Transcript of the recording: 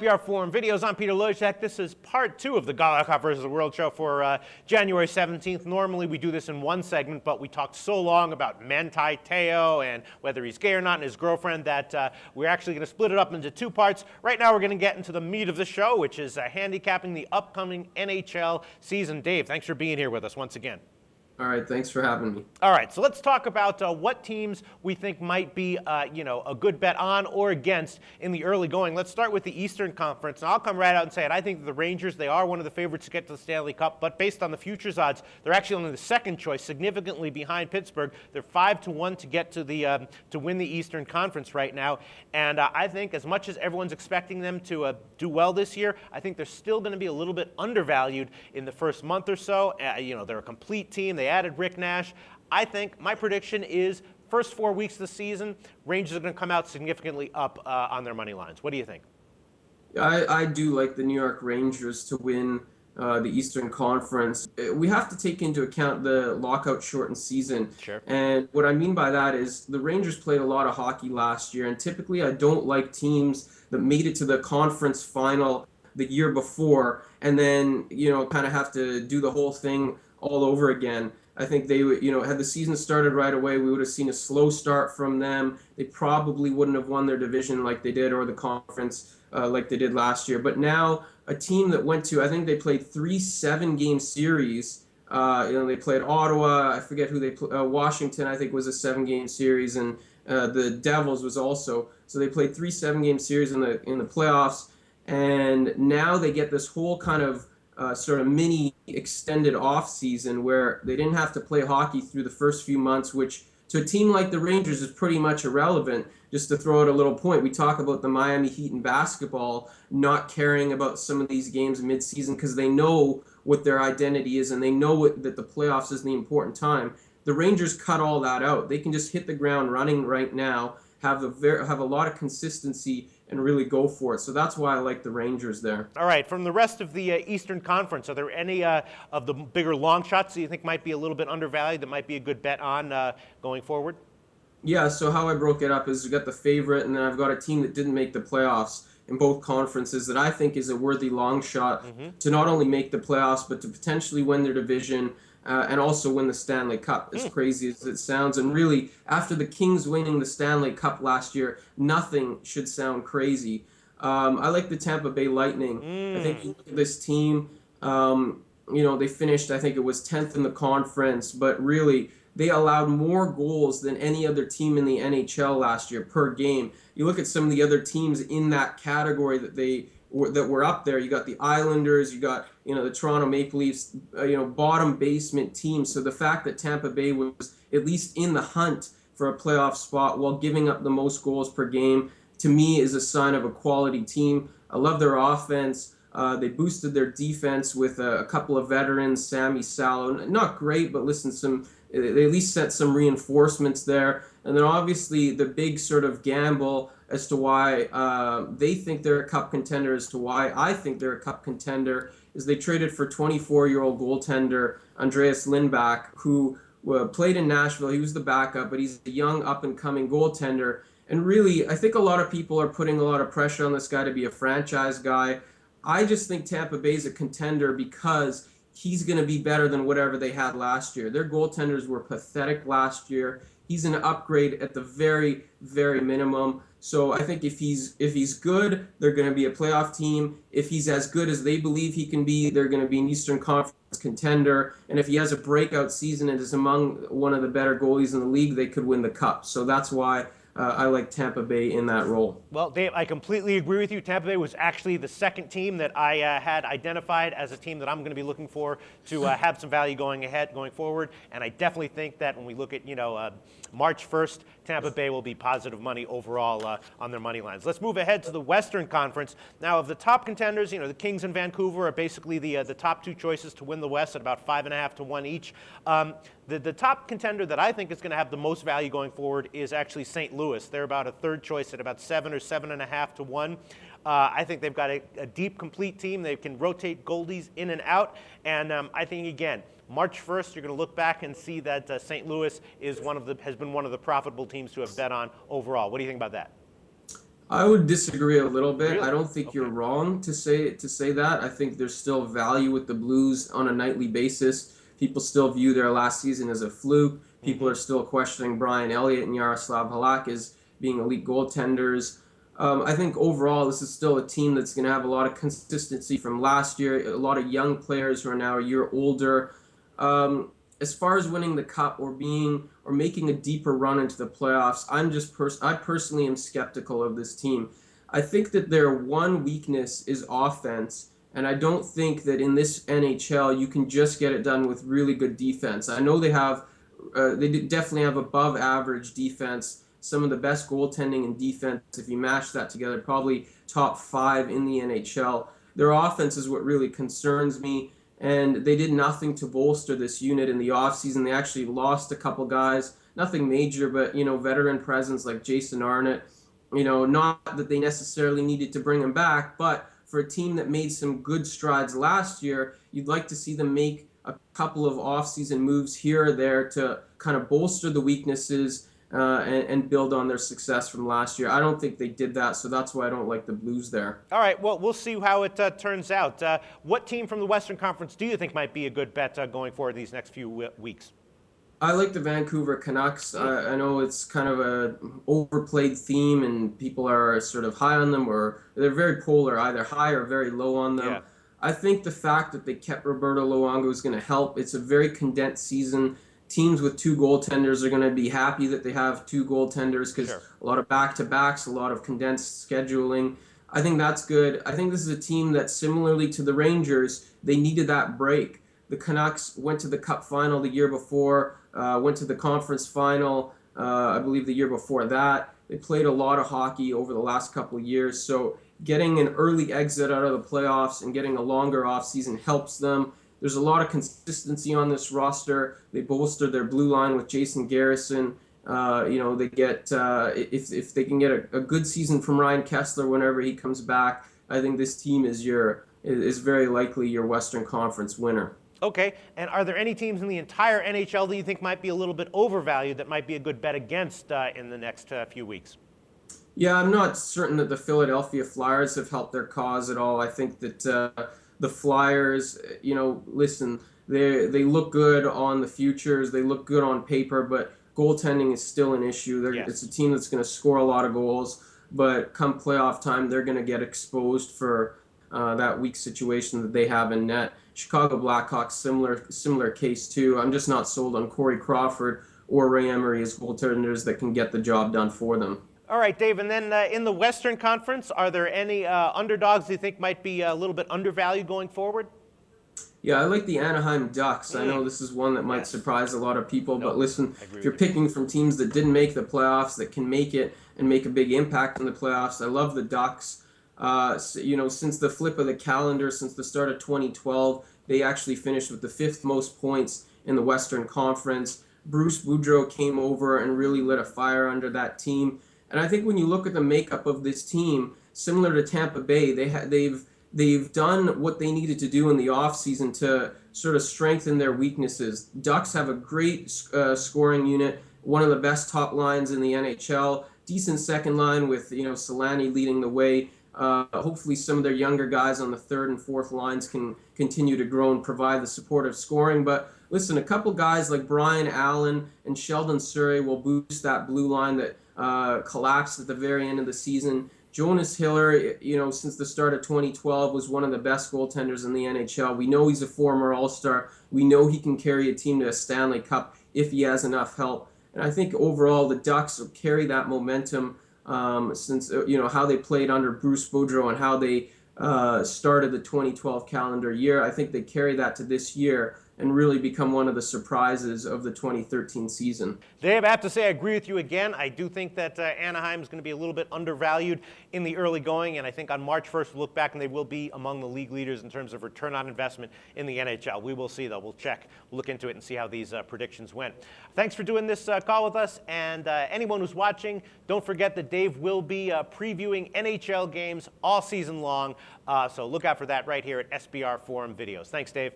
FBR Forum Videos. I'm Peter Loshak. This is part 2 of the Golokhov versus the World show for January 17th. Normally we do this in one segment, but we talked so long about Manti Te'o and whether he's gay or not and his girlfriend that we're actually going to split it up into 2 parts. Right now we're going to get into the meat of the show, which is handicapping the upcoming NHL season. Dave, thanks for being here with us once again. All right, thanks for having me. All right, so let's talk about what teams we think might be, a good bet on or against in the early going. Let's start with the Eastern Conference, and I'll come right out and say it. I think the Rangers, they are one of the favorites to get to the Stanley Cup, but based on the futures odds, they're actually only the second choice, significantly behind Pittsburgh. They're 5-1 to get to the to win the Eastern Conference right now, and I think as much as everyone's expecting them to do well this year, I think they're still going to be a little bit undervalued in the first month or so. They're a complete team. They added Rick Nash. I think my prediction is first 4 weeks of the season, Rangers are going to come out significantly up on their money lines. What do you think? I do like the New York Rangers to win the Eastern Conference. We have to take into account the lockout shortened season. Sure. And what I mean by that is the Rangers played a lot of hockey last year, and typically I don't like teams that made it to the conference final the year before and then, kind of have to do the whole thing all over again. I think they would, had the season started right away, we would have seen a slow start from them. They probably wouldn't have won their division like they did or the conference like they did last year. But now a team that went to, I think they played 3 7-game series. They played Ottawa, I forget who they played, Washington I think was a 7-game series, and the Devils was also. So they played 3 7-game series in the playoffs, and now they get this whole kind of sort of mini extended off season where they didn't have to play hockey through the first few months, which to a team like the Rangers is pretty much irrelevant. Just to throw out a little point, we talk about the Miami Heat in basketball not caring about some of these games mid-season because they know what their identity is and they know that the playoffs is the important time. The Rangers cut all that out. They can just hit the ground running right now, have a lot of consistency, and really go for it. So that's why I like the Rangers there. All right, from the rest of the Eastern Conference, are there any of the bigger long shots that you think might be a little bit undervalued that might be a good bet on going forward? Yeah, so how I broke it up is we got the favorite, and then I've got a team that didn't make the playoffs in both conferences that I think is a worthy long shot to not only make the playoffs, but to potentially win their division and also win the Stanley Cup, as crazy as it sounds. And really, after the Kings winning the Stanley Cup last year, nothing should sound crazy. I like the Tampa Bay Lightning. I think you look at this team, they finished, I think it was 10th in the conference, but really, they allowed more goals than any other team in the NHL last year per game. You look at some of the other teams in that category that were up there. You got the Islanders, you got the Toronto Maple Leafs, bottom basement teams. So the fact that Tampa Bay was at least in the hunt for a playoff spot while giving up the most goals per game, to me is a sign of a quality team. I love their offense. They boosted their defense with a couple of veterans, Sammy Salo. Not great, but they at least set some reinforcements there. And then obviously the big sort of gamble as to why they think they're a cup contender, as to why I think they're a cup contender, is they traded for 24-year-old goaltender Andreas Lindback, who played in Nashville. He was the backup, but he's a young up-and-coming goaltender. And really, I think a lot of people are putting a lot of pressure on this guy to be a franchise guy. I just think Tampa Bay's a contender because he's going to be better than whatever they had last year. Their goaltenders were pathetic last year. He's an upgrade at the very, very minimum. So I think if he's good, they're going to be a playoff team. If he's as good as they believe he can be, they're going to be an Eastern Conference contender. And if he has a breakout season and is among one of the better goalies in the league, they could win the Cup. So that's why I like Tampa Bay in that role. Well, Dave, I completely agree with you. Tampa Bay was actually the second team that I had identified as a team that I'm going to be looking for to have some value going forward. And I definitely think that when we look at, March 1st, Tampa Bay will be positive money overall on their money lines. Let's move ahead to the Western Conference. Now, of the top contenders, the Kings and Vancouver are basically the top 2 choices to win the West at about 5.5 to 1 each. The top contender that I think is going to have the most value going forward is actually St. Louis. They're about a third choice at about 7 or 7.5 to 1. I think they've got a deep, complete team. They can rotate goldies in and out. And I think, again, March 1st, you're going to look back and see that St. Louis has been one of the profitable teams to have bet on overall. What do you think about that? I would disagree a little bit. Really? I don't think you're Okay. wrong to say that. I think there's still value with the Blues on a nightly basis. People still view their last season as a fluke. People Mm-hmm. are still questioning Brian Elliott and Yaroslav Halak as being elite goaltenders. I think overall this is still a team that's going to have a lot of consistency from last year. A lot of young players who are now a year older. As far as winning the cup or making a deeper run into the playoffs, I personally am skeptical of this team. I think that their one weakness is offense, and I don't think that in this NHL you can just get it done with really good defense. I know they definitely have above average defense, some of the best goaltending and defense. If you mash that together, probably top 5 in the NHL. Their offense is what really concerns me, and they did nothing to bolster this unit in the offseason. They actually lost a couple guys, nothing major, but veteran presence like Jason Arnott. Not that they necessarily needed to bring him back, but for a team that made some good strides last year, you'd like to see them make a couple of offseason moves here or there to kind of bolster the weaknesses and build on their success from last year. I don't think they did that, so that's why I don't like the Blues there. All right, well, we'll see how it turns out. What team from the Western Conference do you think might be a good bet going forward these next few weeks? I like the Vancouver Canucks. I know it's kind of a overplayed theme, and people are sort of high on them, or they're very polar, either high or very low on them. Yeah. I think the fact that they kept Roberto Luongo is going to help. It's a very condensed season. Teams with 2 goaltenders are going to be happy that they have 2 goaltenders because Sure. a lot of back-to-backs, a lot of condensed scheduling. I think that's good. I think this is a team that, similarly to the Rangers, they needed that break. The Canucks went to the Cup final the year before, went to the conference final, I believe the year before that. They played a lot of hockey over the last couple of years, so getting an early exit out of the playoffs and getting a longer offseason helps them. There's a lot of consistency on this roster. They bolster their blue line with Jason Garrison. They get if they can get a good season from Ryan Kessler whenever he comes back, I think this team is very likely your Western Conference winner. Okay, and are there any teams in the entire NHL that you think might be a little bit overvalued that might be a good bet against in the next few weeks? Yeah, I'm not certain that the Philadelphia Flyers have helped their cause at all. I think that the Flyers, listen, they look good on the futures, they look good on paper, but goaltending is still an issue. Yes. It's a team that's going to score a lot of goals, but come playoff time, they're going to get exposed for that weak situation that they have in net. Chicago Blackhawks, similar case too. I'm just not sold on Corey Crawford or Ray Emery as goaltenders that can get the job done for them. All right, Dave, and then in the Western Conference, are there any underdogs you think might be a little bit undervalued going forward? Yeah, I like the Anaheim Ducks. I know this is one that might surprise a lot of people, but listen, if you're picking from teams that didn't make the playoffs, that can make it and make a big impact in the playoffs, I love the Ducks. Since the flip of the calendar, since the start of 2012, they actually finished with the 5th most points in the Western Conference. Bruce Boudreau came over and really lit a fire under that team. And I think when you look at the makeup of this team, similar to Tampa Bay, they've done what they needed to do in the offseason to sort of strengthen their weaknesses. Ducks have a great scoring unit, one of the best top lines in the NHL, decent second line with Solani leading the way. Hopefully some of their younger guys on the 3rd and 4th lines can continue to grow and provide the supportive scoring. But listen, a couple guys like Brian Allen and Sheldon Surrey will boost that blue line that collapsed at the very end of the season. Jonas Hiller, since the start of 2012, was one of the best goaltenders in the NHL. We know he's a former All-Star. We know he can carry a team to a Stanley Cup if he has enough help. And I think overall the Ducks will carry that momentum since how they played under Bruce Boudreau and how they started the 2012 calendar year. I think they carry that to this year and really become one of the surprises of the 2013 season. Dave, I have to say I agree with you again. I do think that Anaheim is going to be a little bit undervalued in the early going, and I think on March 1st we'll look back and they will be among the league leaders in terms of return on investment in the NHL. We will see, though. We'll check. We'll look into it and see how these predictions went. Thanks for doing this call with us, and anyone who's watching, don't forget that Dave will be previewing NHL games all season long, so look out for that right here at SBR Forum Videos. Thanks, Dave.